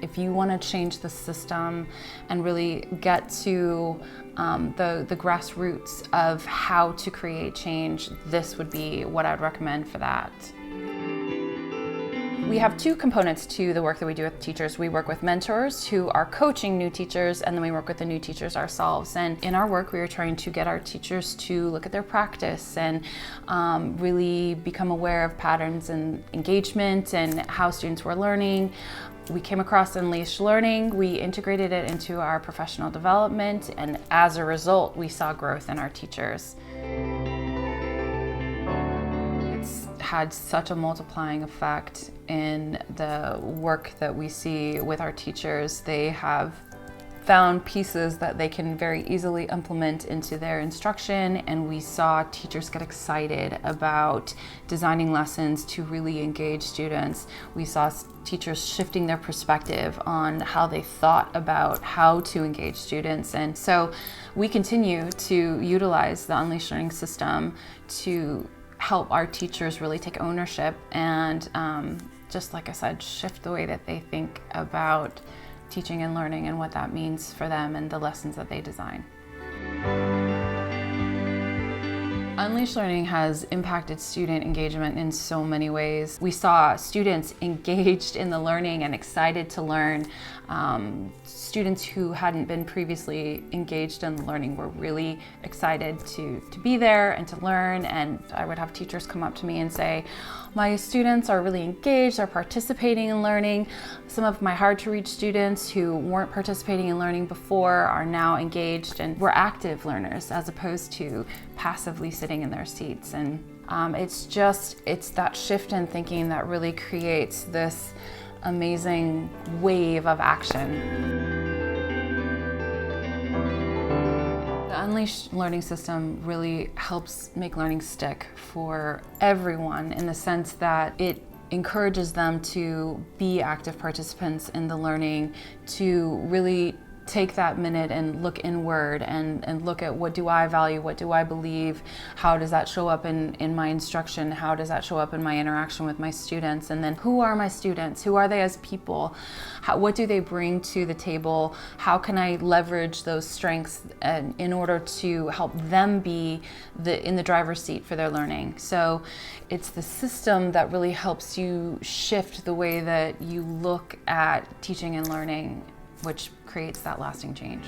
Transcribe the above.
if you want to change the system and really get to the grassroots of how to create change, this would be what I would recommend for that. We have two components to the work that we do with teachers. We work with mentors who are coaching new teachers, and then we work with the new teachers ourselves. And in our work, we are trying to get our teachers to look at their practice and really become aware of patterns and engagement and how students were learning. We came across Unleashed Learning, we integrated it into our professional development, and as a result, we saw growth in our teachers. Had such a multiplying effect in the work that we see with our teachers. They have found pieces that they can very easily implement into their instruction, and we saw teachers get excited about designing lessons to really engage students. We saw teachers shifting their perspective on how they thought about how to engage students, and so we continue to utilize the Unleashed Learning system to help our teachers really take ownership and just like I said, shift the way that they think about teaching and learning and what that means for them and the lessons that they design. Unleashed Learning has impacted student engagement in so many ways. We saw students engaged in the learning and excited to learn. Students who hadn't been previously engaged in the learning were really excited to be there and to learn, and I would have teachers come up to me and say, my students are really engaged, they're participating in learning. Some of my hard to reach students who weren't participating in learning before are now engaged and were active learners as opposed to passively sitting in their seats. And it's that shift in thinking that really creates this amazing wave of action. The Unleashed Learning system really helps make learning stick for everyone in the sense that it encourages them to be active participants in the learning, to really take that minute and look inward and look at what do I value, what do I believe, how does that show up in my instruction, how does that show up in my interaction with my students, and then who are my students, who are they as people, what do they bring to the table, how can I leverage those strengths in order to help them be in the driver's seat for their learning. So it's the system that really helps you shift the way that you look at teaching and learning, which creates that lasting change.